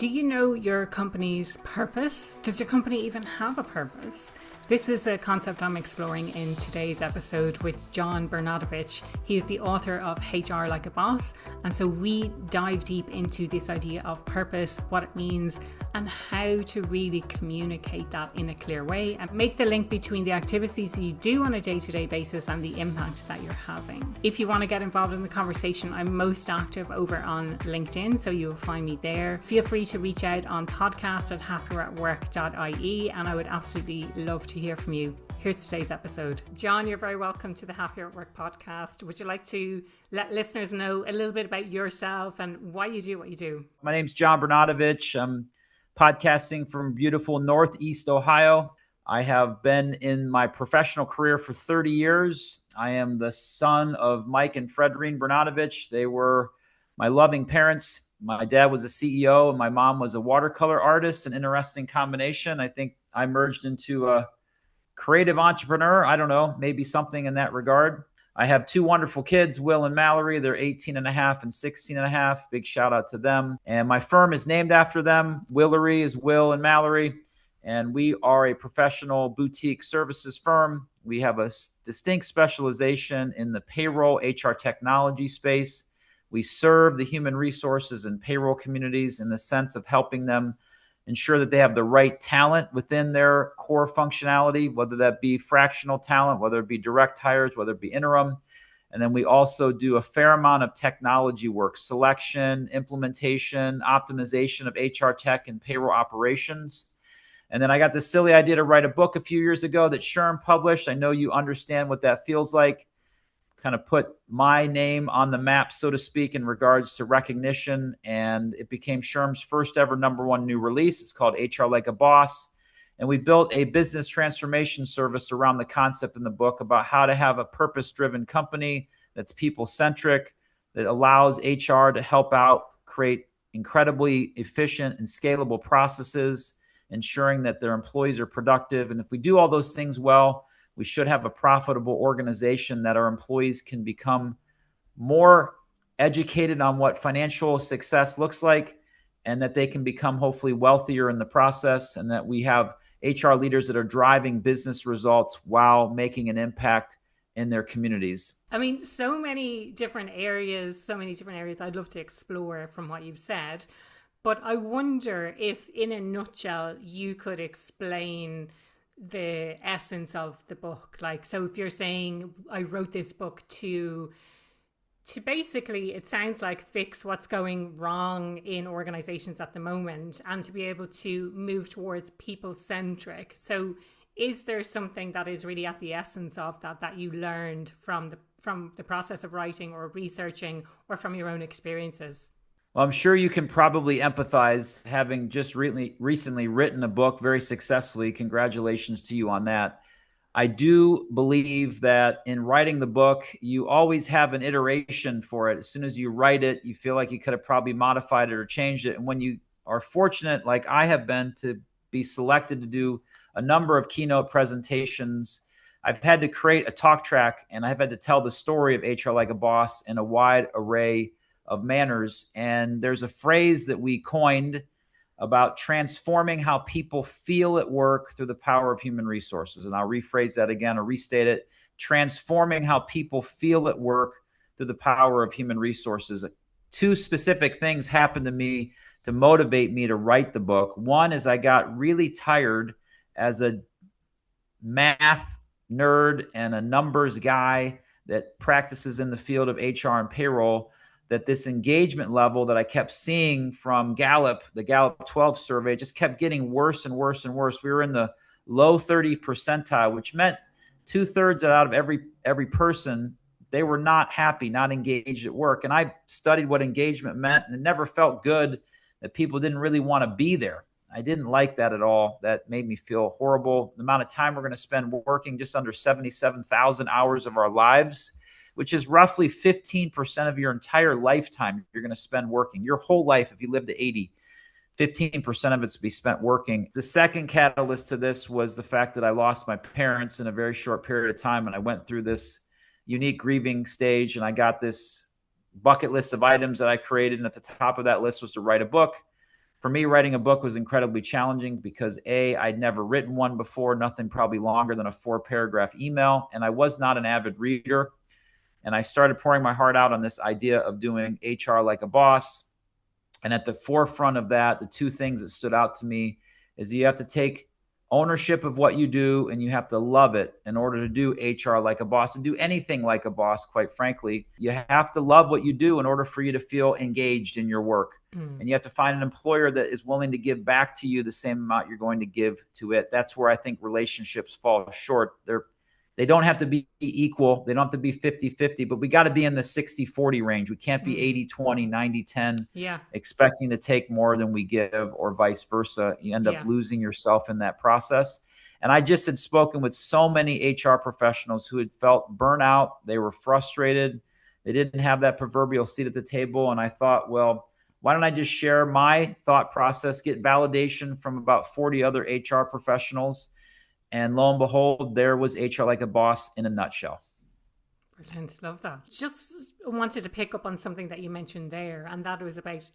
Do you know your company's purpose? Does your company even have a purpose? This is a concept I'm exploring in today's episode with John Bernatovicz. He is the author of HR Like a Boss. And so we dive deep into this idea of purpose, what it means, and how to really communicate that in a clear way and make the link between the activities you do on a day-to-day basis and the impact that you're having. If you want to get involved in the conversation, I'm most active over on LinkedIn, so you'll find me there. Feel free to reach out on podcast@happieratwork.ie, and I would absolutely love to hear from you. Here's today's episode. John, you're very welcome to the Happier at Work podcast. Would you like to let listeners know a little bit about yourself and why you do what you do? My name's John Bernatovicz. I'm podcasting from beautiful Northeast Ohio. I have been in my professional career for 30 years. I am the son of Mike and Fredrine Bernatovicz. They were my loving parents. My dad was a CEO and my mom was a watercolor artist, an interesting combination. I think I merged into a creative entrepreneur. I don't know, maybe something in that regard. I have two wonderful kids, Will and Mallory. They're 18 and a half and 16 and a half. Big shout out to them. And my firm is named after them. Willery is Will and Mallory. And we are a professional boutique services firm. We have a distinct specialization in the payroll HR technology space. We serve the human resources and payroll communities in the sense of helping them ensure that they have the right talent within their core functionality, whether that be fractional talent, whether it be direct hires, whether it be interim. And then we also do a fair amount of technology work, selection, implementation, optimization of HR tech and payroll operations. And then I got the silly idea to write a book a few years ago that SHRM published. I know you understand what that feels like. Kind of put my name on the map, so to speak, in regards to recognition. And it became SHRM's first ever #1 new release. It's called HR Like a Boss. And we built a business transformation service around the concept in the book about how to have a purpose-driven company that's people-centric, that allows HR to help out create incredibly efficient and scalable processes, ensuring that their employees are productive. And if we do all those things well, we should have a profitable organization that our employees can become more educated on what financial success looks like, and that they can become hopefully wealthier in the process, and that we have HR leaders that are driving business results while making an impact in their communities. I mean, so many different areas I'd love to explore from what you've said. But I wonder if, in a nutshell, you could explain the essence of the book. Like, so if you're saying I wrote this book to basically, it sounds like, fix what's going wrong in organizations at the moment and to be able to move towards people-centric. So is there something that is really at the essence of that you learned from the process of writing or researching or from your own experiences? Well, I'm sure you can probably empathize, having just recently written a book very successfully. Congratulations to you on that. I do believe that in writing the book, you always have an iteration for it. As soon as you write it, you feel like you could have probably modified it or changed it. And when you are fortunate, like I have been, to be selected to do a number of keynote presentations, I've had to create a talk track, and I've had to tell the story of HR Like a Boss in a wide array of manners. And there's a phrase that we coined about transforming how people feel at work through the power of human resources. And I'll rephrase that again, or restate it: transforming how people feel at work through the power of human resources. Two specific things happened to me to motivate me to write the book. One is I got really tired as a math nerd and a numbers guy that practices in the field of HR and payroll, that this engagement level that I kept seeing from Gallup, the Gallup 12 survey, just kept getting worse and worse and worse. We were in the low 30 percentile, which meant 2/3 out of every person, they were not happy, not engaged at work. And I studied what engagement meant, and it never felt good that people didn't really want to be there. I didn't like that at all. That made me feel horrible. The amount of time we're going to spend working, just under 77,000 hours of our lives, which is roughly 15% of your entire lifetime you're going to spend working. Your whole life, if you live to 80, 15% of it's to be spent working. The second catalyst to this was the fact that I lost my parents in a very short period of time, and I went through this unique grieving stage, and I got this bucket list of items that I created, and at the top of that list was to write a book. For me, writing a book was incredibly challenging because I'd never written one before, nothing probably longer than a 4-paragraph email. And I was not an avid reader. And I started pouring my heart out on this idea of doing HR like a boss. And at the forefront of that, the two things that stood out to me is you have to take ownership of what you do and you have to love it in order to do HR like a boss and do anything like a boss, quite frankly. You have to love what you do in order for you to feel engaged in your work. And you have to find an employer that is willing to give back to you the same amount you're going to give to it. That's where I think relationships fall short. They don't have to be equal. They don't have to be 50-50, but we got to be in the 60-40 range. We can't be 80-20, 90-10, expecting to take more than we give, or vice versa. You end up losing yourself in that process. And I just had spoken with so many HR professionals who had felt burnout. They were frustrated. They didn't have that proverbial seat at the table. And I thought, well, why don't I just share my thought process, get validation from about 40 other HR professionals. And lo and behold, there was HR Like a Boss in a nutshell. Brilliant. Love that. Just wanted to pick up on something that you mentioned there, and that was about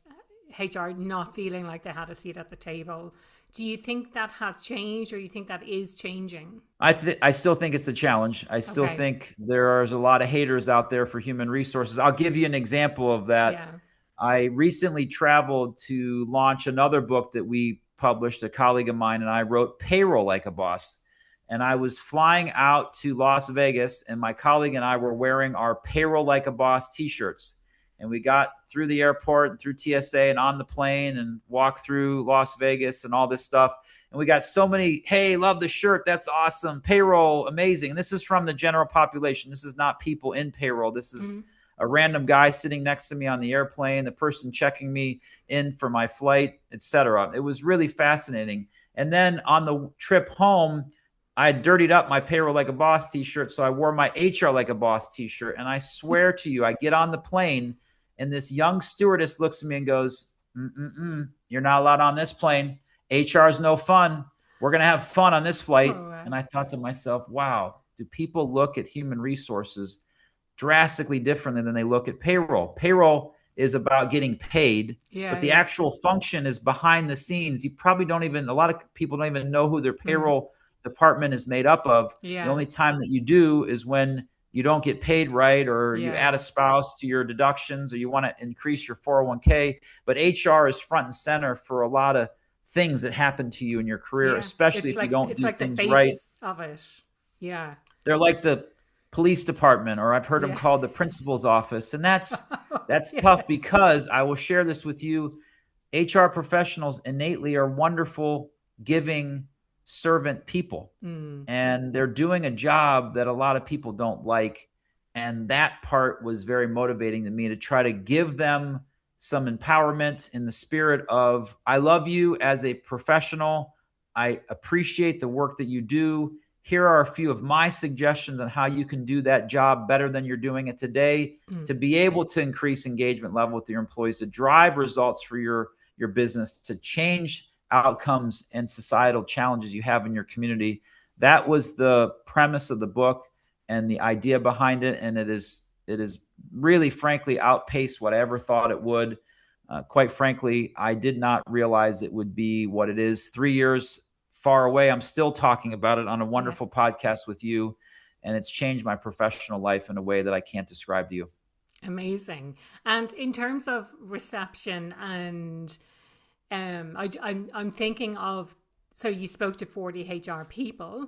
HR not feeling like they had a seat at the table. Do you think that has changed, or you think that is changing? I still think it's a challenge. I still think there's a lot of haters out there for human resources. I'll give you an example of that. Yeah. I recently traveled to launch another book that we published. A colleague of mine and I wrote Payroll Like a Boss. And I was flying out to Las Vegas, and my colleague and I were wearing our Payroll Like a Boss t-shirts. And we got through the airport and through TSA and on the plane and walked through Las Vegas and all this stuff. And we got so many, hey, love the shirt. That's awesome. Payroll, amazing. And this is from the general population. This is not people in payroll. This is a random guy sitting next to me on the airplane, the person checking me in for my flight, etc. It was really fascinating. And then on the trip home, I had dirtied up my Payroll Like a Boss t-shirt, so I wore my HR Like a Boss t-shirt. And I swear to you, I get on the plane, and this young stewardess looks at me and goes, you're not allowed on this plane. HR is no fun. We're going to have fun on this flight. And I thought to myself, wow, do people look at human resources drastically differently than they look at payroll? Payroll is about getting paid, but the actual function is behind the scenes. You probably a lot of people don't even know who their payroll department is made up of. The only time that you do is when you don't get paid right, or you add a spouse to your deductions, or you want to increase your 401k. But HR is front and center for a lot of things that happen to you in your career, especially if you don't do things right. Of it. Yeah. They're like the police department, or I've heard them called the principal's office. And that's tough, because I will share this with you. HR professionals innately are wonderful, giving, servant people, and they're doing a job that a lot of people don't like. And that part was very motivating to me, to try to give them some empowerment in the spirit of, I love you as a professional. I appreciate the work that you do. Here are a few of my suggestions on how you can do that job better than you're doing it today, to be able to increase engagement level with your employees, to drive results for your business, to change outcomes and societal challenges you have in your community. That was the premise of the book and the idea behind it. And it is really, frankly, outpaced what I ever thought it would. Quite frankly, I did not realize it would be what it is. 3 years far away, I'm still talking about it on a wonderful podcast with you. And it's changed my professional life in a way that I can't describe to you. Amazing. And in terms of reception, and I'm thinking of, so you spoke to 40 HR people,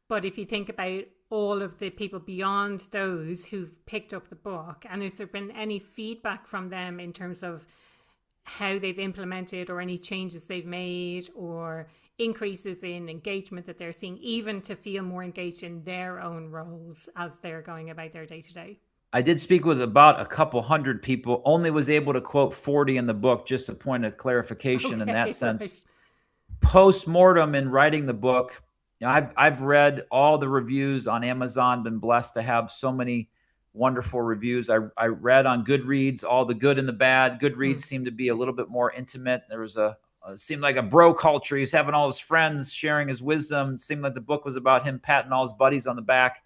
but if you think about all of the people beyond those who've picked up the book, and has there been any feedback from them in terms of how they've implemented, or any changes they've made, or increases in engagement that they're seeing, even to feel more engaged in their own roles as they're going about their day-to-day? I did speak with about a couple hundred people, only was able to quote 40 in the book, just a point of clarification in that sense. Right. Post-mortem in writing the book, I've read all the reviews on Amazon, been blessed to have so many wonderful reviews. I read on Goodreads, all the good and the bad. Goodreads seemed to be a little bit more intimate. There was seemed like a bro culture. He was having all his friends sharing his wisdom. It seemed like the book was about him patting all his buddies on the back.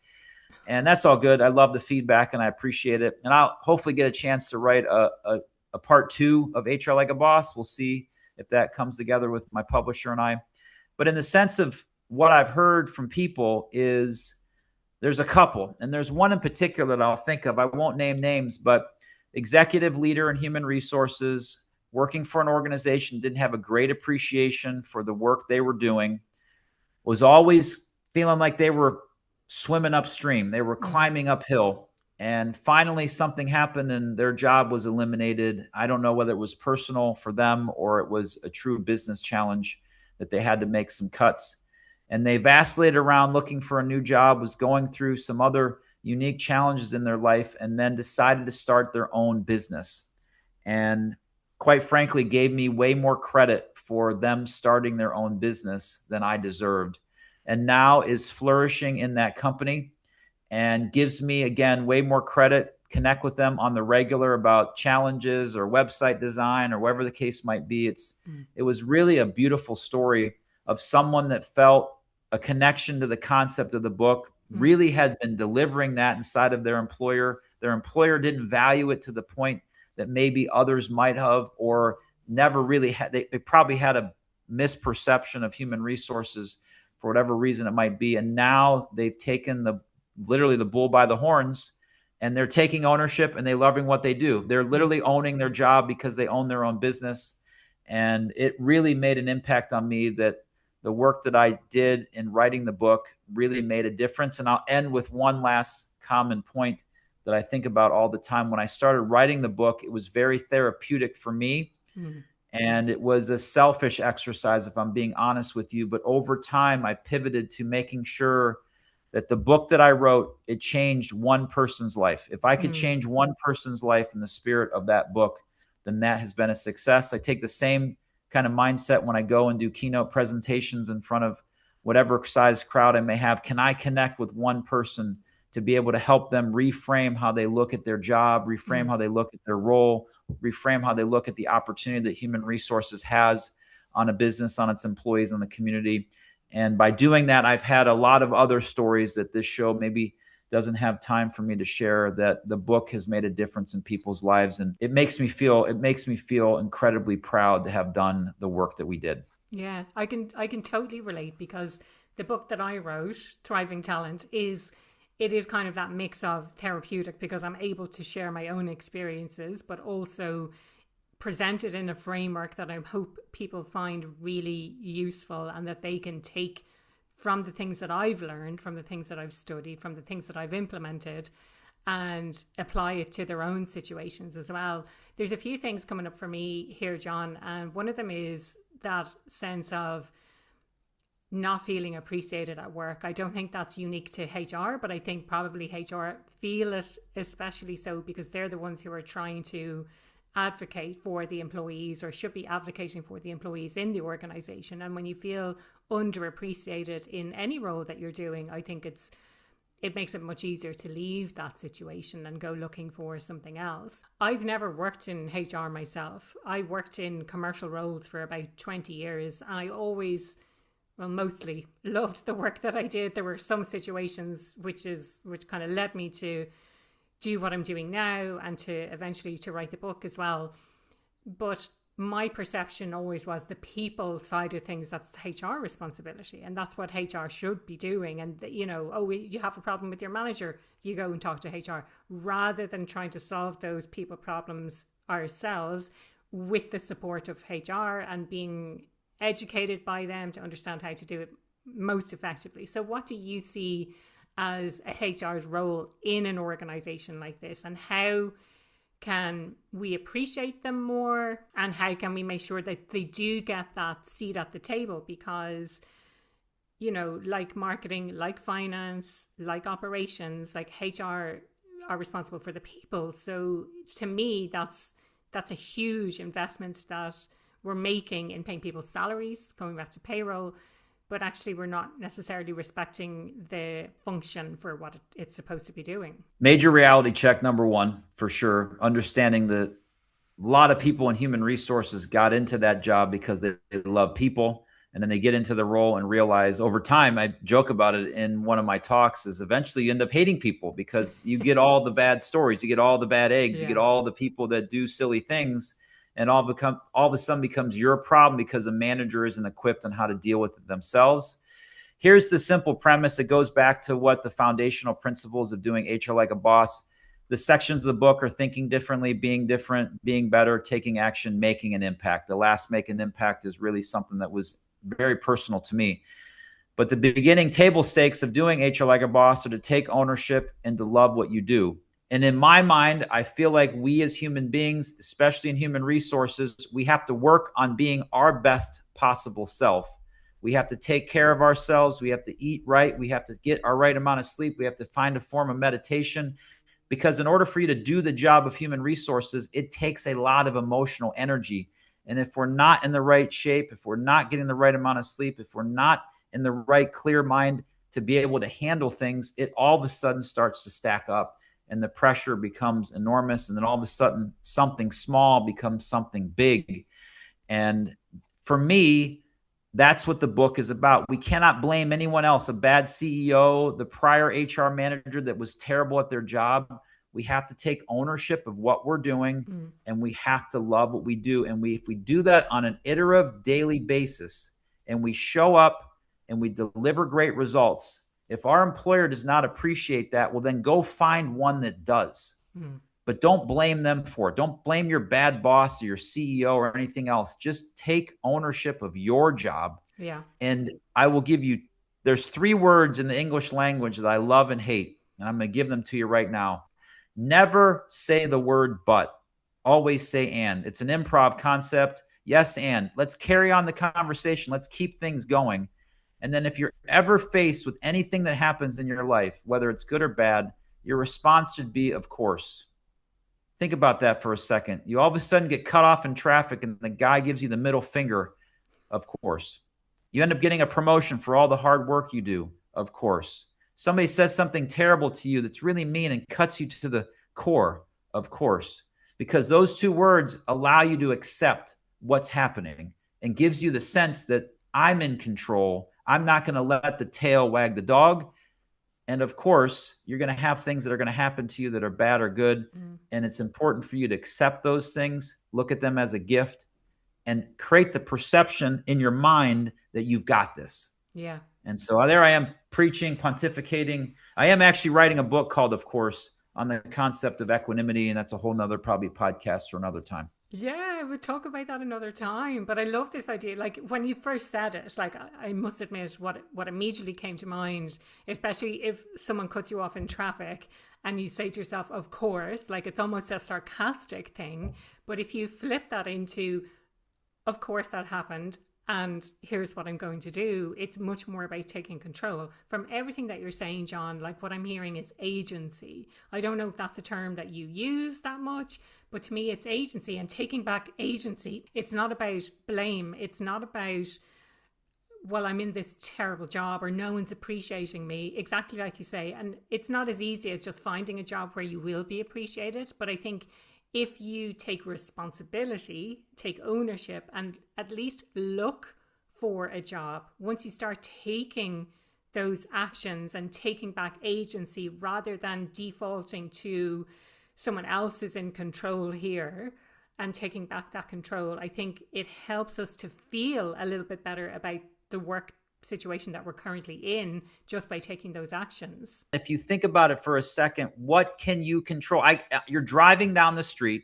And that's all good. I love the feedback and I appreciate it. And I'll hopefully get a chance to write a part 2 of HR Like a Boss. We'll see if that comes together with my publisher and I. But in the sense of what I've heard from people is there's a couple, and there's one in particular that I'll think of. I won't name names, but executive leader in human resources, working for an organization, didn't have a great appreciation for the work they were doing, was always feeling like they were swimming upstream. They were climbing uphill. And finally, something happened and their job was eliminated. I don't know whether it was personal for them or it was a true business challenge that they had to make some cuts. And they vacillated around looking for a new job, was going through some other unique challenges in their life, and then decided to start their own business. And quite frankly, gave me way more credit for them starting their own business than I deserved. And now is flourishing in that company and gives me, again, way more credit. Connect with them on the regular about challenges or website design or whatever the case might be. It was really a beautiful story of someone that felt a connection to the concept of the book, really had been delivering that inside of their employer. Their employer didn't value it to the point that maybe others might have, or never really had. They probably had a misperception of human resources for whatever reason it might be. And now they've taken literally the bull by the horns, and they're taking ownership and they're loving what they do. They're literally owning their job because they own their own business. And it really made an impact on me that the work that I did in writing the book really made a difference. And I'll end with one last common point that I think about all the time. When I started writing the book, it was very therapeutic for me. And it was a selfish exercise, if I'm being honest with you. But over time, I pivoted to making sure that the book that I wrote, it changed one person's life. If I could change one person's life in the spirit of that book, then that has been a success. I take the same kind of mindset when I go and do keynote presentations in front of whatever size crowd I may have. Can I connect with one person to be able to help them reframe how they look at their job, reframe how they look at their role, reframe how they look at the opportunity that human resources has on a business, on its employees, on the community. And by doing that, I've had a lot of other stories that this show maybe doesn't have time for me to share, that the book has made a difference in people's lives. And it makes me feel incredibly proud to have done the work that we did. Yeah, I can totally relate, because the book that I wrote, Thriving Talent, is kind of that mix of therapeutic, because I'm able to share my own experiences, but also present it in a framework that I hope people find really useful, and that they can take from the things that I've learned, from the things that I've studied, from the things that I've implemented, and apply it to their own situations as well. There's a few things coming up for me here, John, and one of them is that sense of not feeling appreciated at work. I don't think that's unique to HR, but I think probably HR feel it especially so, because they're the ones who are trying to advocate for the employees, or should be advocating for the employees in the organization. And when you feel underappreciated in any role that you're doing, I think it makes it much easier to leave that situation and go looking for something else. I've never worked in HR myself. I worked in commercial roles for about 20 years, and I always, mostly loved the work that I did. There were some situations which kind of led me to do what I'm doing now, and to eventually to write the book as well. But my perception always was the people side of things, that's the HR responsibility, and that's what HR should be doing. And you have a problem with your manager, you go and talk to HR, rather than trying to solve those people problems ourselves with the support of HR and being educated by them to understand how to do it most effectively. So what do you see as a HR's role in an organization like this, and how can we appreciate them more, and how can we make sure that they do get that seat at the table? Because, like marketing, like finance, like operations, like HR are responsible for the people. So to me, that's a huge investment that we're making in paying people's salaries, going back to payroll, but actually we're not necessarily respecting the function for what it's supposed to be doing. Major reality check number one, for sure. Understanding that a lot of people in human resources got into that job because they love people. And then they get into the role and realize over time, I joke about it in one of my talks, is eventually you end up hating people, because you get all the bad stories, you get all the bad eggs, you get all the people that do silly things. and all of a sudden becomes your problem because the manager isn't equipped on how to deal with it themselves. Here's the simple premise. It goes back to what the foundational principles of doing HR like a boss. The sections of the book are thinking differently, being different, being better, taking action, making an impact. The last, make an impact, is really something that was very personal to me. But the beginning table stakes of doing HR like a boss are to take ownership and to love what you do. And in my mind, I feel like we as human beings, especially in human resources, we have to work on being our best possible self. We have to take care of ourselves. We have to eat right. We have to get our right amount of sleep. We have to find a form of meditation. Because in order for you to do the job of human resources, it takes a lot of emotional energy. And if we're not in the right shape, if we're not getting the right amount of sleep, if we're not in the right clear mind to be able to handle things, it all of a sudden starts to stack up and the pressure becomes enormous. And then all of a sudden something small becomes something big. And for me, that's what the book is about. We cannot blame anyone else, a bad CEO, the prior HR manager that was terrible at their job. We have to take ownership of what we're doing, and we have to love what we do. And if we do that on an iterative daily basis, and we show up and we deliver great results, if our employer does not appreciate that, well, then go find one that does. But don't blame them for it. Don't blame your bad boss or your CEO or anything else. Just take ownership of your job. Yeah. And I will give you, there's 3 words in the English language that I love and hate. And I'm going to give them to you right now. Never say the word but. Always say and. It's an improv concept. Yes, and. Let's carry on the conversation. Let's keep things going. And then if you're ever faced with anything that happens in your life, whether it's good or bad, your response should be, of course. Think about that for a second. You all of a sudden get cut off in traffic and the guy gives you the middle finger, of course. You end up getting a promotion for all the hard work you do, of course. Somebody says something terrible to you that's really mean and cuts you to the core, of course. Because those 2 words allow you to accept what's happening and gives you the sense that I'm in control. I'm not going to let the tail wag the dog. And of course, you're going to have things that are going to happen to you that are bad or good. And it's important for you to accept those things, look at them as a gift, and create the perception in your mind that you've got this. Yeah. And so there I am preaching, pontificating. I am actually writing a book called, of course, on the concept of equanimity. And that's a whole nother probably podcast for another time. Yeah, we'll talk about that another time. But I love this idea. Like when you first said it, like I must admit what immediately came to mind, especially if someone cuts you off in traffic and you say to yourself, of course, like it's almost a sarcastic thing. But if you flip that into, of course that happened, and here's what I'm going to do, it's much more about taking control. From everything that you're saying, John, like what I'm hearing is agency. I don't know if that's a term that you use that much, but to me it's agency and taking back agency. It's not about blame. It's not about, well, I'm in this terrible job or no one's appreciating me, exactly like you say. And it's not as easy as just finding a job where you will be appreciated. But I think if you take responsibility, take ownership, and at least look for a job, once you start taking those actions and taking back agency rather than defaulting to someone else is in control here and taking back that control, I think it helps us to feel a little bit better about the work situation that we're currently in just by taking those actions. If you think about it for a second, what can you control? You're driving down the street,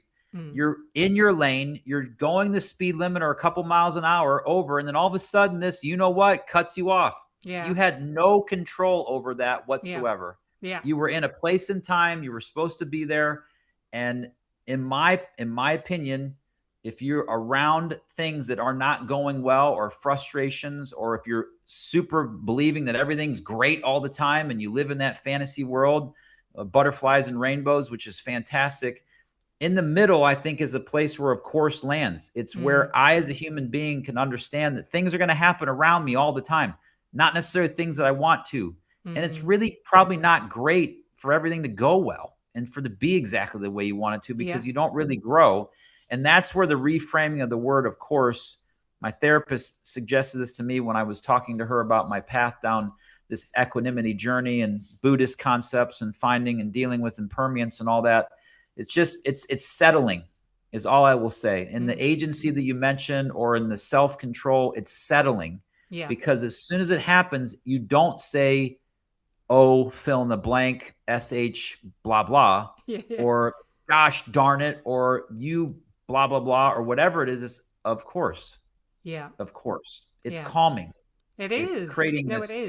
you're in your lane, you're going the speed limit or a couple miles an hour over, and then all of a sudden this, you know what, cuts you off. Yeah. You had no control over that whatsoever. Yeah. You were in a place and time, you were supposed to be there. And in my opinion, if you're around things that are not going well or frustrations, or if you're super believing that everything's great all the time and you live in that fantasy world of butterflies and rainbows, which is fantastic, in the middle, I think, is a place where, of course, lands. It's where I, as a human being, can understand that things are going to happen around me all the time, not necessarily things that I want to. And it's really probably not great for everything to go well and for to be exactly the way you want it to, because you don't really grow. And that's where the reframing of the word, of course, my therapist suggested this to me when I was talking to her about my path down this equanimity journey and Buddhist concepts and finding and dealing with impermanence and all that. It's just, it's settling. is all I will say. In the agency that you mentioned, or in the self-control, it's settling. Yeah. Because as soon as it happens, you don't say, oh, fill in the blank, SH, blah, blah, Yeah. Yeah. or gosh darn it, or you, blah, blah, blah, or whatever it is. It's, of course, Yeah. of course. It's Yeah. calming. It It's is. creating No, it this is. It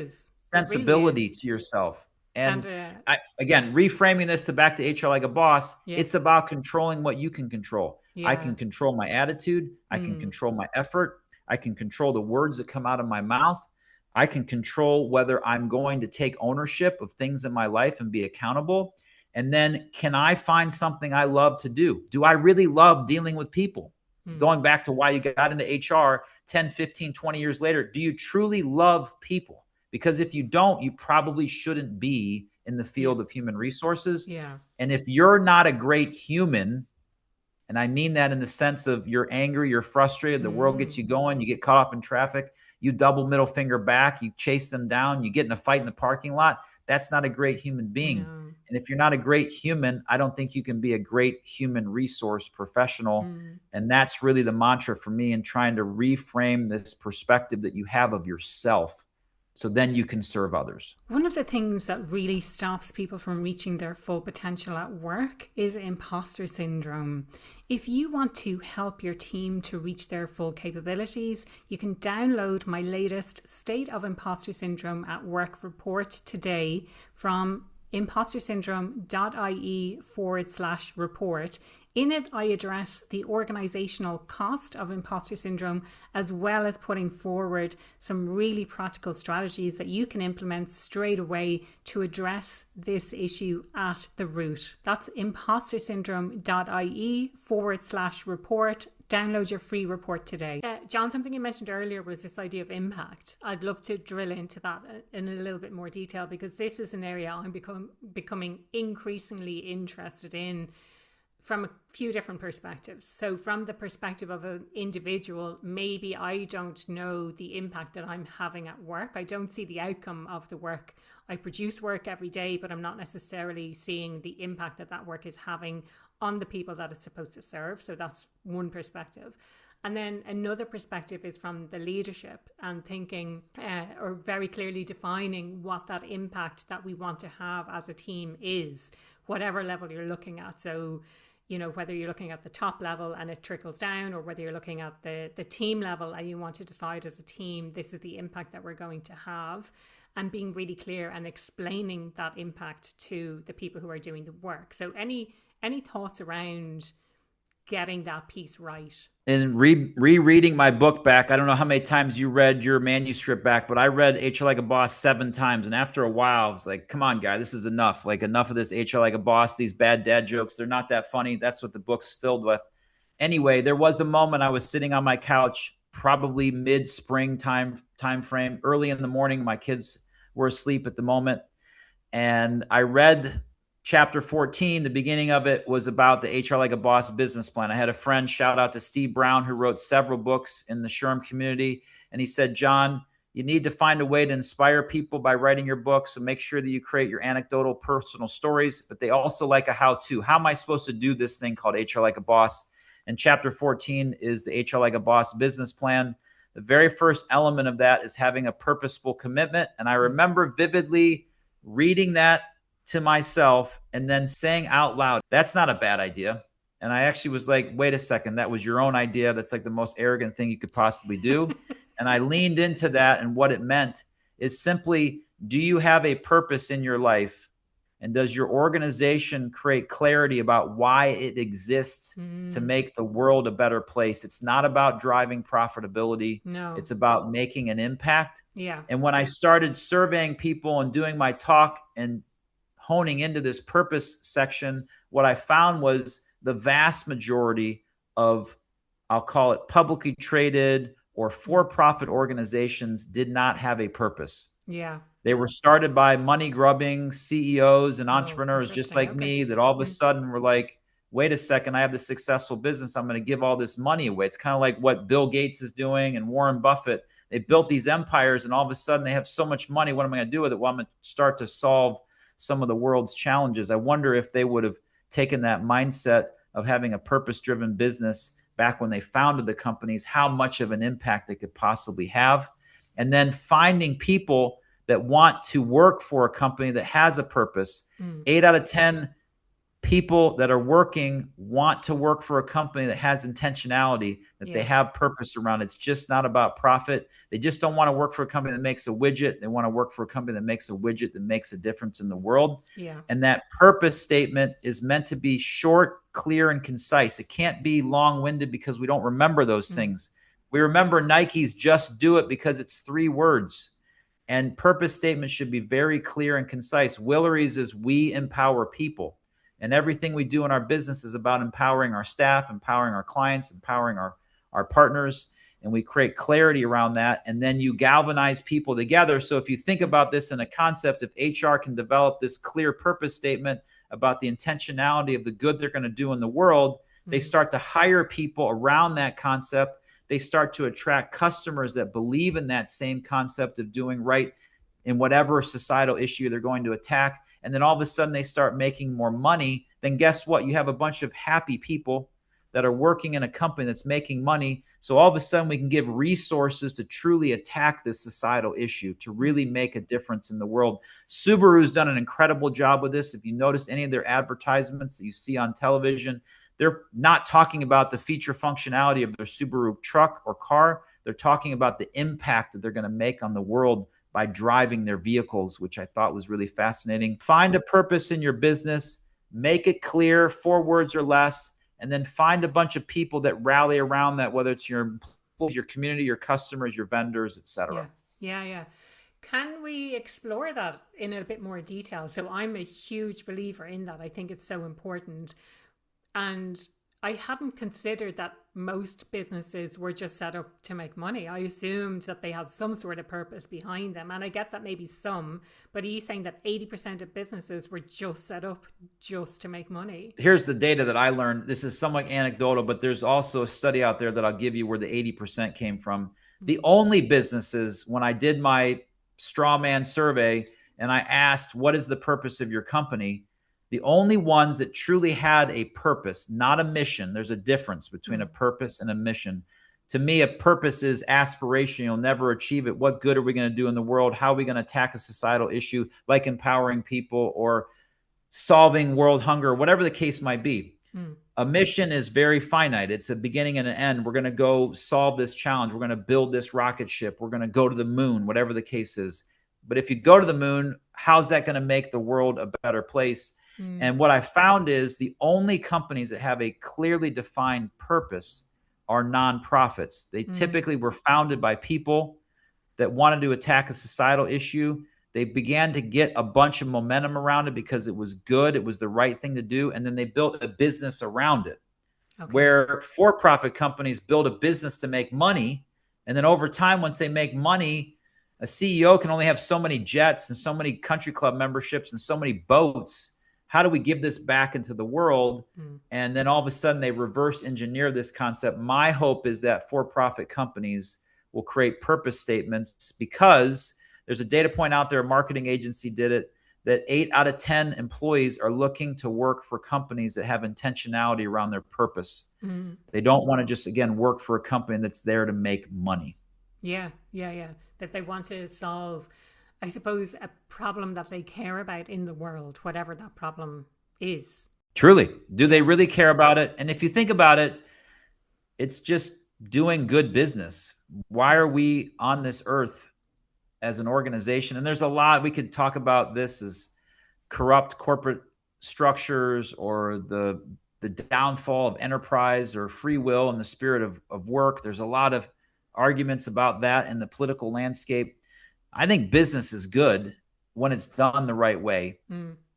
really sensibility is. to yourself. And And again, reframing this to back to HR like a boss, yeah. it's about controlling what you can control. I Yeah. can control my attitude. I can control my effort. I can control the words that come out of my mouth. I can control whether I'm going to take ownership of things in my life and be accountable. And then, can I find something I love to do? Do I really love dealing with people? Going back to why you got into HR 10, 15, 20 years later, do you truly love people? Because if you don't, you probably shouldn't be in the field of human resources. Yeah. And if you're not a great human, and I mean that in the sense of you're angry, you're frustrated, the world gets you going, you get caught up in traffic, you double middle finger back, you chase them down, you get in a fight in the parking lot, that's not a great human being. No. And if you're not a great human, I don't think you can be a great human resource professional. And that's really the mantra for me in trying to reframe this perspective that you have of yourself, so then you can serve others. One of the things that really stops people from reaching their full potential at work is imposter syndrome. If you want to help your team to reach their full capabilities, you can download my latest State of Imposter Syndrome at Work report today from impostersyndrome.ie/report. In it, I address the organisational cost of imposter syndrome, as well as putting forward some really practical strategies that you can implement straight away to address this issue at the root. That's impostersyndrome.ie/report. Download your free report today. John, something you mentioned earlier was this idea of impact. I'd love to drill into that in a little bit more detail, because this is an area I'm becoming increasingly interested in from a few different perspectives. So from the perspective of an individual, maybe I don't know the impact that I'm having at work. I don't see the outcome of the work. I produce work every day, but I'm not necessarily seeing the impact that that work is having on the people that it's supposed to serve. So that's one perspective. And then another perspective is from the leadership, and thinking or very clearly defining what that impact that we want to have as a team is, whatever level you're looking at. So, you know, whether you're looking at the top level and it trickles down, or whether you're looking at the team level and you want to decide as a team, this is the impact that we're going to have, and being really clear and explaining that impact to the people who are doing the work. So any thoughts around getting that piece right? And rereading my book back, I don't know how many times you read your manuscript back, but I read HR Like a Boss 7 times. And after a while, I was like, come on, guy, this is enough. Like, enough of this HR Like a Boss, these bad dad jokes. They're not that funny. That's what the book's filled with. Anyway, there was a moment I was sitting on my couch, probably mid-spring time frame, early in the morning. My kids were asleep at the moment. And I read chapter 14, the beginning of it was about the HR Like a Boss business plan. I had a friend, shout out to Steve Brown, who wrote several books in the SHRM community. And he said, John, you need to find a way to inspire people by writing your book. So make sure that you create your anecdotal personal stories, but they also like a how-to. How am I supposed to do this thing called HR Like a Boss? And chapter 14 is the HR Like a Boss business plan. The very first element of that is having a purposeful commitment. And I remember vividly reading that to myself and then saying out loud, that's not a bad idea. And I actually was like, wait a second, that was your own idea. That's like the most arrogant thing you could possibly do. And I leaned into that. And what it meant is simply, do you have a purpose in your life? And does your organization create clarity about why it exists to make the world a better place? It's not about driving profitability. No. It's about making an impact. Yeah. And when I started surveying people and doing my talk and honing into this purpose section, what I found was the vast majority of, I'll call it publicly traded or for-profit organizations, did not have a purpose. Yeah. They were started by money-grubbing CEOs and entrepreneurs just like me that all of a sudden were like, wait a second, I have this successful business. I'm going to give all this money away. It's kind of like what Bill Gates is doing and Warren Buffett. They built these empires and all of a sudden they have so much money. What am I going to do with it? Well, I'm going to start to solve some of the world's challenges. I wonder if they would have taken that mindset of having a purpose-driven business back when they founded the companies, how much of an impact they could possibly have. And then finding people that want to work for a company that has a purpose. 8 out of 10 people that are working want to work for a company that has intentionality, that they have purpose around. It's just not about profit. They just don't want to work for a company that makes a widget. They want to work for a company that makes a widget that makes a difference in the world. And that purpose statement is meant to be short, clear, and concise. It can't be long-winded because we don't remember those things. We remember Nike's "just do it" because it's 3 words. And purpose statements should be very clear and concise. Willery's is "we empower people." And everything we do in our business is about empowering our staff, empowering our clients, empowering our partners. And we create clarity around that. And then you galvanize people together. So if you think about this in a concept, if HR can develop this clear purpose statement about the intentionality of the good they're going to do in the world, they start to hire people around that concept. They start to attract customers that believe in that same concept of doing right in whatever societal issue they're going to attack. And then all of a sudden they start making more money. Then guess what? You have a bunch of happy people that are working in a company that's making money. So all of a sudden we can give resources to truly attack this societal issue, to really make a difference in the world. Subaru's done an incredible job with this. If you notice any of their advertisements that you see on television, they're not talking about the feature functionality of their Subaru truck or car. They're talking about the impact that they're going to make on the world by driving their vehicles, which I thought was really fascinating. Find a purpose in your business, make it clear, 4 words or less, and then find a bunch of people that rally around that, whether it's your community, your customers, your vendors, etc. Yeah. Can we explore that in a bit more detail? So I'm a huge believer in that. I think it's so important. And I hadn't considered that most businesses were just set up to make money. I assumed that they had some sort of purpose behind them. And I get that maybe some, but are you saying that 80% of businesses were just set up just to make money? Here's the data that I learned. This is somewhat anecdotal, but there's also a study out there that I'll give you where the 80% came from. The only businesses, when I did my straw man survey and I asked, what is the purpose of your company? The only ones that truly had a purpose, not a mission. There's a difference between a purpose and a mission. To me, a purpose is aspiration. You'll never achieve it. What good are we going to do in the world? How are we going to attack a societal issue like empowering people or solving world hunger, whatever the case might be? A mission is very finite. It's a beginning and an end. We're going to go solve this challenge. We're going to build this rocket ship. We're going to go to the moon, whatever the case is. But if you go to the moon, how's that going to make the world a better place? And what I found is the only companies that have a clearly defined purpose are nonprofits. They typically were founded by people that wanted to attack a societal issue. They began to get a bunch of momentum around it because it was good. It was the right thing to do. And then they built a business around it. Where for-profit companies build a business to make money. And then over time, once they make money, a CEO can only have so many jets and so many country club memberships and so many boats. How do we give this back into the world? And then all of a sudden they reverse engineer this concept. My hope is that for-profit companies will create purpose statements, because there's a data point out there, a marketing agency did it, that 8 out of 10 employees are looking to work for companies that have intentionality around their purpose. They don't want to just, again, work for a company that's there to make money. Yeah. That they want to solve, I suppose, a problem that they care about in the world, whatever that problem is. Truly. Do they really care about it? And if you think about it, it's just doing good business. Why are we on this earth as an organization? And there's a lot we could talk about. This as corrupt corporate structures, or the downfall of enterprise, or free will and the spirit of work. There's a lot of arguments about that in the political landscape. I think business is good when it's done the right way.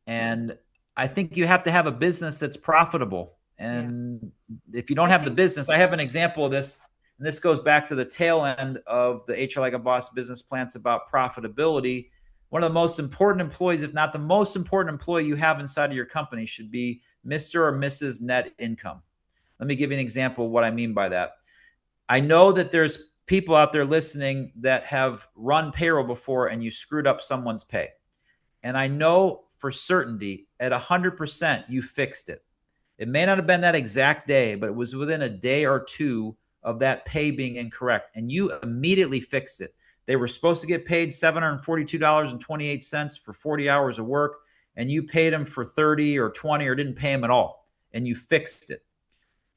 And I think you have to have a business that's profitable. And if you don't have the business, I have an example of this, and this goes back to the tail end of the HR Like a Boss business plan. It's about profitability. One of the most important employees, if not the most important employee you have inside of your company, should be Mr. or Mrs. Net Income. Let me give you an example of what I mean by that. I know that there's people out there listening that have run payroll before and you screwed up someone's pay. And I know for certainty at 100% you fixed it. It may not have been that exact day, but it was within a day or two of that pay being incorrect. And you immediately fixed it. They were supposed to get paid $742.28 for 40 hours of work, and you paid them for 30 or 20 or didn't pay them at all. And you fixed it.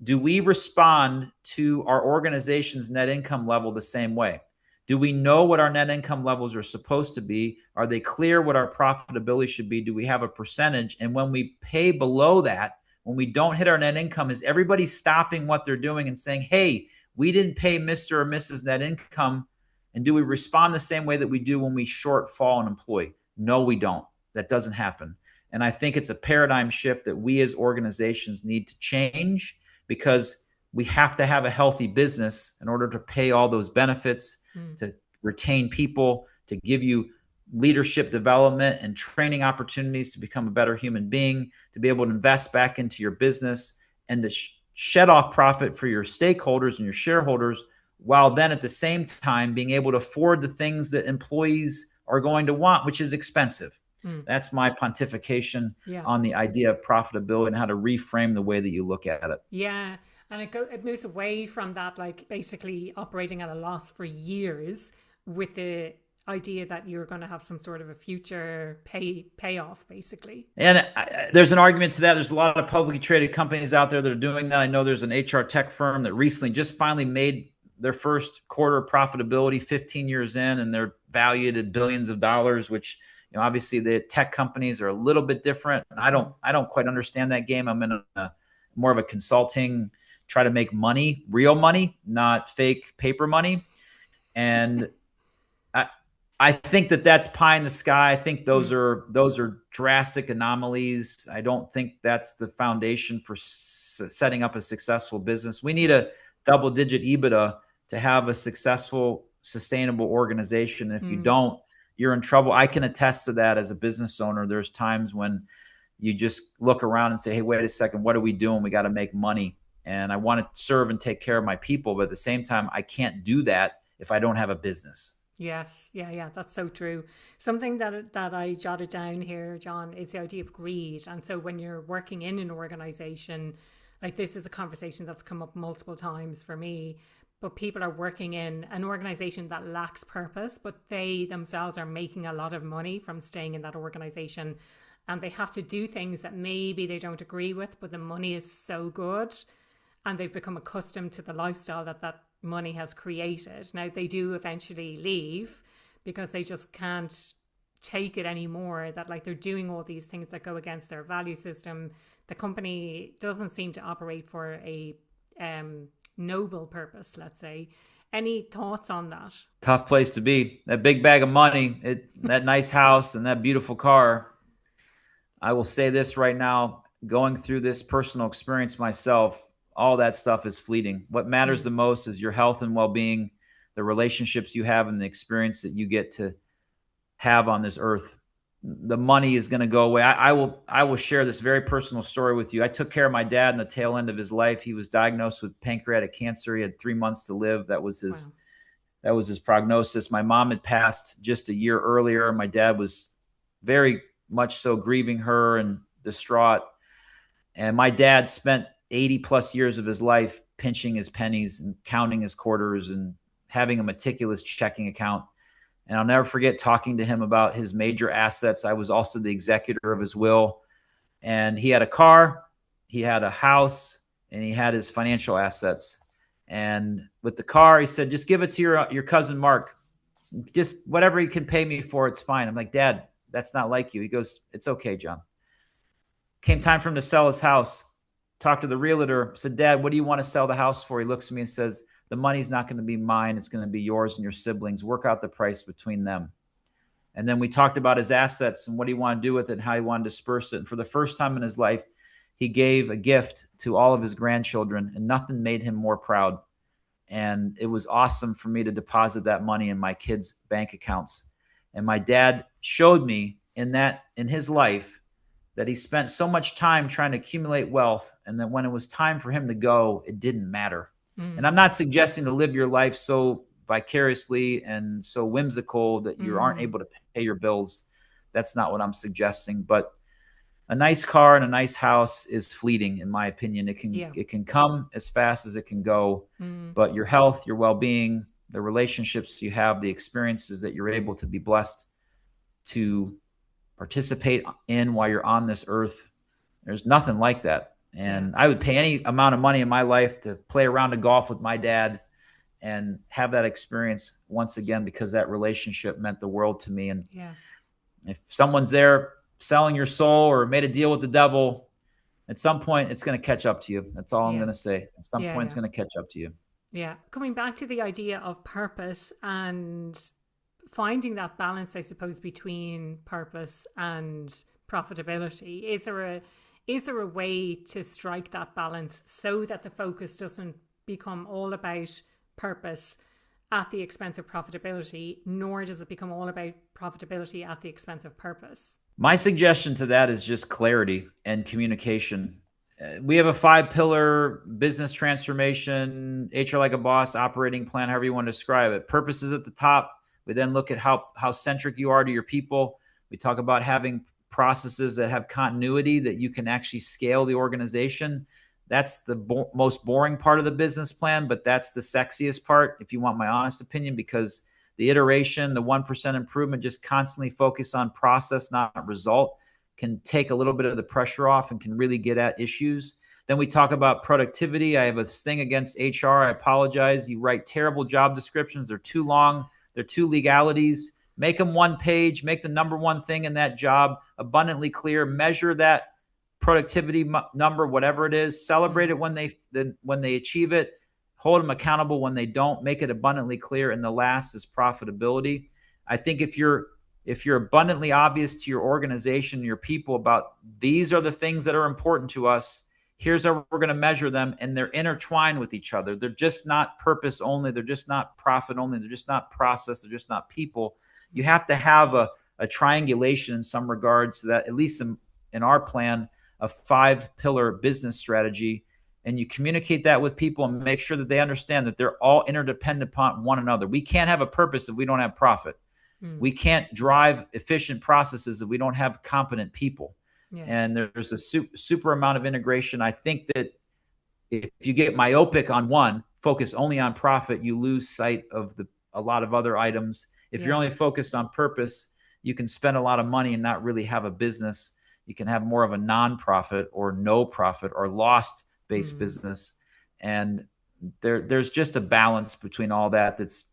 Do we respond to our organization's net income level the same way? Do we know what our net income levels are supposed to be? Are they clear what our profitability should be? Do we have a percentage? And when we pay below that, when we don't hit our net income, is everybody stopping what they're doing and saying, hey, we didn't pay Mr. or Mrs. net income? And do we respond the same way that we do when we shortfall an employee? No, we don't. That doesn't happen. And I think it's a paradigm shift that we as organizations need to change, because we have to have a healthy business in order to pay all those benefits, to retain people, to give you leadership development and training opportunities to become a better human being, to be able to invest back into your business, and to shed off profit for your stakeholders and your shareholders, while then at the same time being able to afford the things that employees are going to want, which is expensive. That's my pontification on the idea of profitability and how to reframe the way that you look at it. Yeah. And it moves away from that, like basically operating at a loss for years, with the idea that you're going to have some sort of a future payoff, basically. And there's an argument to that. There's a lot of publicly traded companies out there that are doing that. I know there's an HR tech firm that recently just finally made their first quarter profitability 15 years in, and they're valued at billions of dollars, which, you know, obviously the tech companies are a little bit different. I don't quite understand that game. I'm in more of a consulting, try to make money, real money, not fake paper money. And I think that that's pie in the sky. I think those are drastic anomalies. I don't think that's the foundation for setting up a successful business. We need a double-digit EBITDA to have a successful, sustainable organization. If you don't, you're in trouble. I can attest to that as a business owner. There's times when you just look around and say, hey, wait a second, what are we doing? We got to make money. And I want to serve and take care of my people. But at the same time, I can't do that if I don't have a business. Yes. Yeah. That's so true. Something that I jotted down here, John, is the idea of greed. And so when you're working in an organization, like this is a conversation that's come up multiple times for me, but people are working in an organization that lacks purpose, but they themselves are making a lot of money from staying in that organization. And they have to do things that maybe they don't agree with, but the money is so good. And they've become accustomed to the lifestyle that money has created. Now, they do eventually leave because they just can't take it anymore, that like they're doing all these things that go against their value system. The company doesn't seem to operate for a noble purpose, let's say. Any thoughts on that? Tough place to be. That big bag of money, that nice house and that beautiful car. I will say this right now, going through this personal experience myself, all that stuff is fleeting. What matters the most is your health and well-being, the relationships you have, and the experience that you get to have on this earth. The money is going to go away. I will share this very personal story with you. I took care of my dad in the tail end of his life. He was diagnosed with pancreatic cancer. He had 3 months to live. That was his prognosis. My mom had passed just a year earlier. My dad was very much so grieving her and distraught. And my dad spent 80 plus years of his life pinching his pennies and counting his quarters and having a meticulous checking account. And I'll never forget talking to him about his major assets. I was also the executor of his will. And he had a car, he had a house, and he had his financial assets. And with the car, he said, just give it to your cousin Mark. Just whatever he can pay me for, it's fine. I'm like, Dad, that's not like you. He goes, it's okay, John. Came time for him to sell his house. Talked to the realtor, said, Dad, what do you want to sell the house for? He looks at me and says, the money's not going to be mine. It's going to be yours and your siblings. Work out the price between them. And then we talked about his assets and what he wanted to do with it and how he wanted to disperse it. And for the first time in his life, he gave a gift to all of his grandchildren, and nothing made him more proud. And it was awesome for me to deposit that money in my kids' bank accounts. And my dad showed me in his life that he spent so much time trying to accumulate wealth, and that when it was time for him to go, it didn't matter. And I'm not suggesting to live your life so vicariously and so whimsical that you aren't able to pay your bills. That's not what I'm suggesting. But a nice car and a nice house is fleeting, in my opinion. Yeah. It can come as fast as it can go, Mm. but your health, your well-being, the relationships you have, the experiences that you're able to be blessed to participate in while you're on this earth, there's nothing like that. Yeah. And I would pay any amount of money in my life to play a round of golf with my dad and have that experience once again, because that relationship meant the world to me. And Yeah. if someone's there selling your soul or made a deal with the devil, at some point it's going to catch up to you. That's all I'm Yeah. going to say. At some Yeah. point it's Yeah. going to catch up to you. Yeah. Coming back to the idea of purpose and finding that balance, I suppose, between purpose and profitability, is there a way to strike that balance so that the focus doesn't become all about purpose at the expense of profitability, nor does it become all about profitability at the expense of purpose? My suggestion to that is just clarity and communication. We have a 5-pillar business transformation, HR like a boss, operating plan, however you want to describe it. Purpose is at the top. We then look at how centric you are to your people. We talk about having processes that have continuity, that you can actually scale the organization. That's the most boring part of the business plan, but that's the sexiest part, if you want my honest opinion, because the iteration, the 1% improvement, just constantly focus on process, not result, can take a little bit of the pressure off and can really get at issues. Then we talk about productivity. I have a thing against HR. I apologize. You write terrible job descriptions. They're too long. They're two legalities. Make them one page. Make the number one thing in that job abundantly clear. Measure that productivity number, whatever it is. Celebrate it when they achieve it. Hold them accountable when they don't. Make it abundantly clear. And the last is profitability. I think if you're abundantly obvious to your organization, your people, about these are the things that are important to us, here's how we're going to measure them, and they're intertwined with each other. They're just not purpose only. They're just not profit only. They're just not process. They're just not people. You have to have a triangulation in some regards, so that at least in our plan, a 5-pillar business strategy, and you communicate that with people and make sure that they understand that they're all interdependent upon one another. We can't have a purpose if we don't have profit. We can't drive efficient processes if we don't have competent people. Yeah. And there's a super amount of integration. I think that if you get myopic on one, focus only on profit, you lose sight of a lot of other items. If you're only focused on purpose, you can spend a lot of money and not really have a business. You can have more of a non-profit or no profit or lost-based business. And there's just a balance between all that that's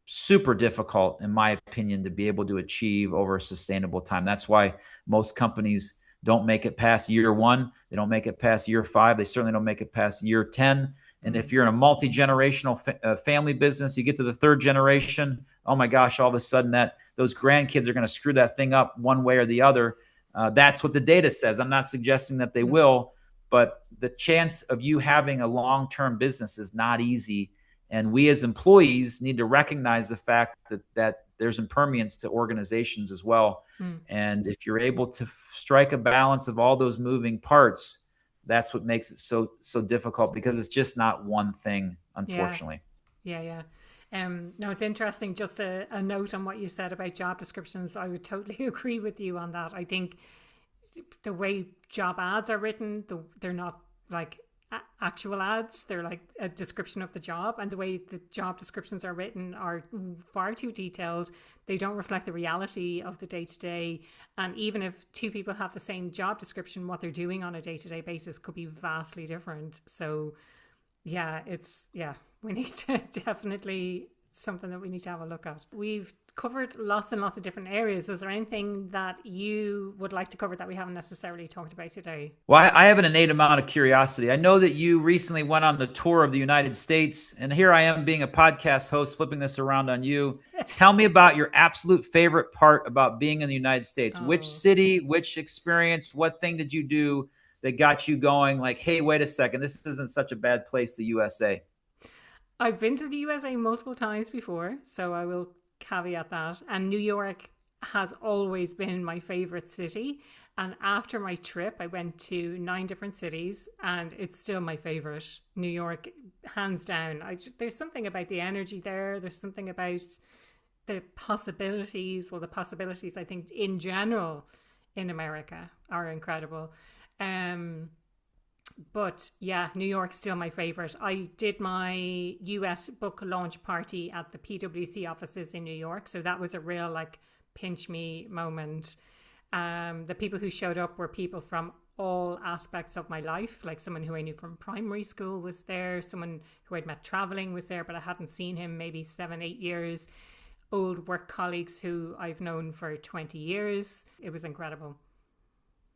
super difficult, in my opinion, to be able to achieve over a sustainable time. That's why most companies don't make it past year 1. They don't make it past year 5. They certainly don't make it past year 10. And if you're in a multi-generational family business, you get to the 3rd generation, oh my gosh, all of a sudden those grandkids are going to screw that thing up one way or the other. That's what the data says. I'm not suggesting that they will, but the chance of you having a long-term business is not easy. And we as employees need to recognize the fact that there's impermanence to organizations as well. And if you're able to strike a balance of all those moving parts, that's what makes it so difficult, because it's just not one thing, unfortunately. Yeah. No, it's interesting. Just a note on what you said about job descriptions. I would totally agree with you on that. I think the way job ads are written, they're not like actual ads. They're like a description of the job, and the way the job descriptions are written are far too detailed. They don't reflect the reality of the day-to-day, and even if 2 people have the same job description, what they're doing on a day-to-day basis could be vastly different. So we need to definitely something that we need to have a look at. We've covered lots and lots of different areas. Was there anything that you would like to cover that we haven't necessarily talked about today? Well, I have an innate amount of curiosity. I know that you recently went on the tour of the United States, and here I am being a podcast host, flipping this around on you. Tell me about your absolute favorite part about being in the United States. Which city, which experience, what thing did you do that got you going like, hey, wait a second, this isn't such a bad place, the USA? I've been to the USA multiple times before, so I will caveat that. And New York has always been my favorite city. And after my trip, I went to 9 different cities, and it's still my favorite. New York, hands down. There's something about the energy there. There's something about the possibilities. Well, the possibilities, I think, in general in America are incredible. But yeah, New York's still my favorite. I did my US book launch party at the PwC offices in New York. So that was a real like pinch me moment. The people who showed up were people from all aspects of my life. Like someone who I knew from primary school was there, someone who I'd met traveling was there, but I hadn't seen him maybe 7-8 years. Old work colleagues who I've known for 20 years. It was incredible.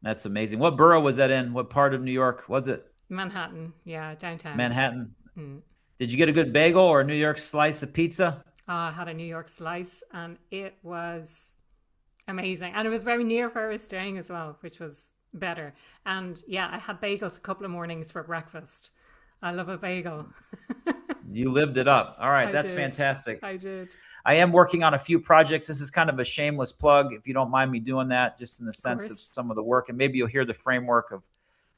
That's amazing. What borough was that in? What part of New York was it? Manhattan, yeah, downtown. Manhattan. Mm. Did you get a good bagel or a New York slice of pizza? I had a New York slice and it was amazing. And it was very near where I was staying as well, which was better. And yeah, I had bagels a couple of mornings for breakfast. I love a bagel. You lived it up. All right, I that's did. fantastic. I did. I am working on a few projects. This is kind of a shameless plug, if you don't mind me doing that, just in the sense of some of the work. And maybe you'll hear the framework of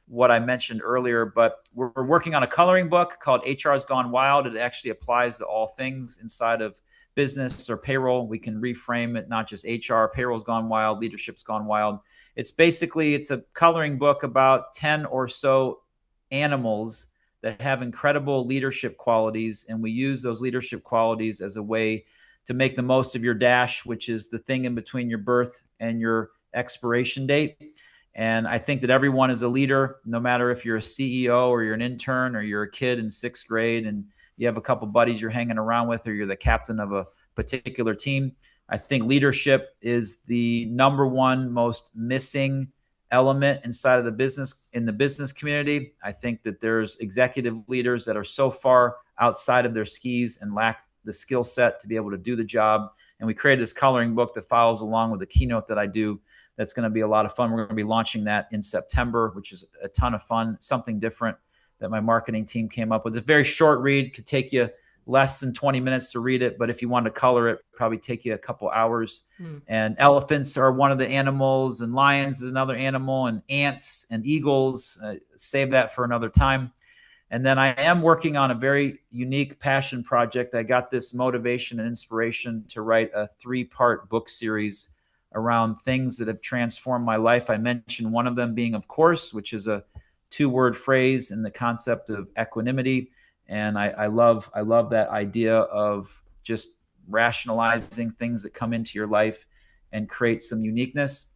what I mentioned earlier. But we're working on a coloring book called HR's Gone Wild. It actually applies to all things inside of business or payroll. We can reframe it, not just HR. Payroll's gone wild, leadership's gone wild. It's a coloring book about 10 or so animals that have incredible leadership qualities. And we use those leadership qualities as a way to make the most of your dash, which is the thing in between your birth and your expiration date. And I think that everyone is a leader, no matter if you're a CEO or you're an intern or you're a kid in 6th grade and you have a couple buddies you're hanging around with, or you're the captain of a particular team. I think leadership is the number one most missing element inside of the business community. I think that there's executive leaders that are so far outside of their skis and lack the skill set to be able to do the job. And we created this coloring book that follows along with the keynote that I do. That's going to be a lot of fun. We're going to be launching that in September, which is a ton of fun, something different that my marketing team came up with. It's a very short read, could take you less than 20 minutes to read it. But if you want to color it, probably take you a couple hours. And elephants are one of the animals, and lions is another animal, and ants and eagles. Save that for another time. And then I am working on a very unique passion project. I got this motivation and inspiration to write a 3-part book series around things that have transformed my life. I mentioned one of them being, of course, which is a 2-word phrase in the concept of equanimity. And I love that idea of just rationalizing things that come into your life and create some uniqueness.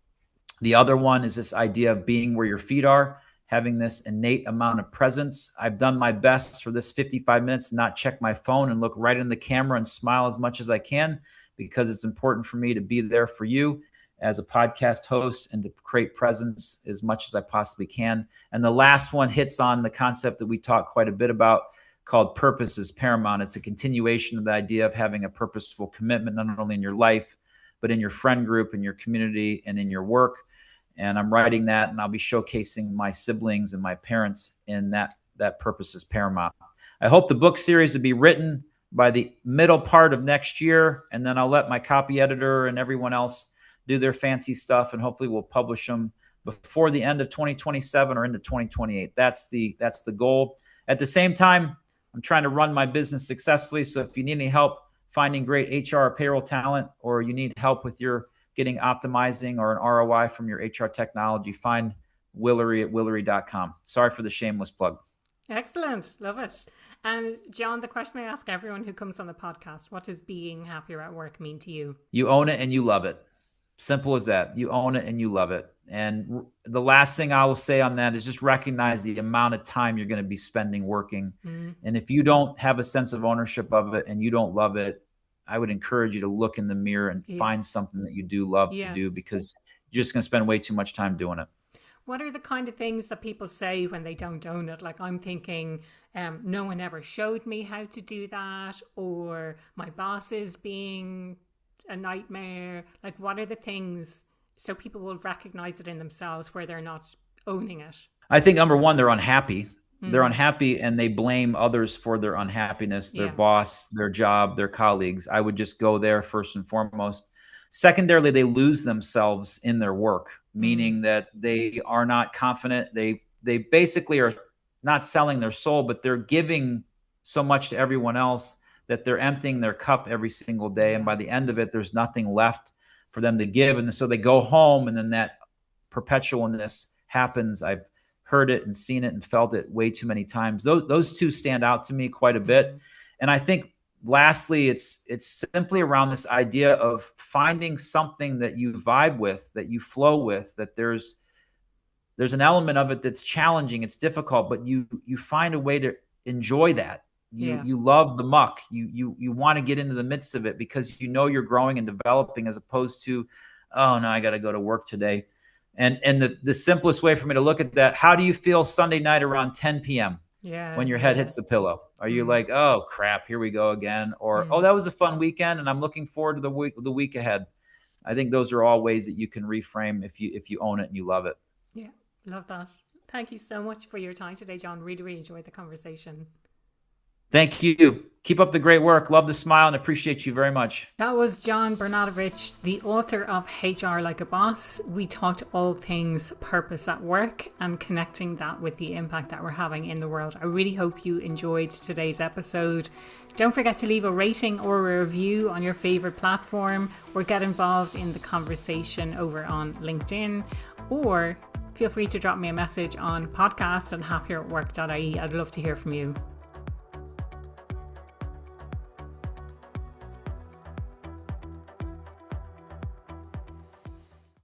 The other one is this idea of being where your feet are, having this innate amount of presence. I've done my best for this 55 minutes to not check my phone and look right in the camera and smile as much as I can, because it's important for me to be there for you as a podcast host and to create presence as much as I possibly can. And the last one hits on the concept that we talk quite a bit about, called purpose is paramount. It's a continuation of the idea of having a purposeful commitment, not only in your life, but in your friend group, in your community, and in your work. And I'm writing that, and I'll be showcasing my siblings and my parents in that purpose is paramount. I hope the book series will be written by the middle part of next year, and then I'll let my copy editor and everyone else do their fancy stuff, and hopefully we'll publish them before the end of 2027 or into 2028. That's the goal. At the same time, I'm trying to run my business successfully. So if you need any help finding great HR or payroll talent, or you need help with your getting optimizing or an ROI from your HR technology, find Willery at willery.com. Sorry for the shameless plug. Excellent. Love it. And John, the question I ask everyone who comes on the podcast: what does being happier at work mean to you? You own it and you love it. Simple as that. You own it and you love it. And the last thing I will say on that is just recognize the amount of time you're going to be spending working. And if you don't have a sense of ownership of it and you don't love it, I would encourage you to look in the mirror and find something that you do love to do, because you're just going to spend way too much time doing it. What are the kind of things that people say when they don't own it? Like, I'm thinking, no one ever showed me how to do that, or my boss is being a nightmare. Like, what are the things so people will recognize it in themselves where they're not owning it? I think number one, they're unhappy. They're unhappy and they blame others for their unhappiness, their boss, their job, their colleagues. I would just go there first and foremost. Secondarily, they lose themselves in their work, meaning that they are not confident. They basically are not selling their soul, but they're giving so much to everyone else that they're emptying their cup every single day. And by the end of it, there's nothing left for them to give. And so they go home, and then that perpetualness happens. I've heard it and seen it and felt it way too many times. Those two stand out to me quite a bit. And I think lastly, it's simply around this idea of finding something that you vibe with, that you flow with, that there's an element of it that's challenging, it's difficult, but you find a way to enjoy that. You love the muck. You want to get into the midst of it because you know you're growing and developing, as opposed to, oh no, I got to go to work today. And the simplest way for me to look at that, how do you feel Sunday night around 10 p.m. when your head hits the pillow? Are you like, oh crap, here we go again? Or, oh, that was a fun weekend and I'm looking forward to the week ahead. I think those are all ways that you can reframe if you own it and you love it. Yeah, love that. Thank you so much for your time today, John. Really, really enjoyed the conversation. Thank you. Keep up the great work. Love the smile and appreciate you very much. That was John Bernatovicz, the author of HR Like a Boss. We talked all things purpose at work and connecting that with the impact that we're having in the world. I really hope you enjoyed today's episode. Don't forget to leave a rating or a review on your favorite platform, or get involved in the conversation over on LinkedIn, or feel free to drop me a message on podcast@happieratwork.ie. I'd love to hear from you.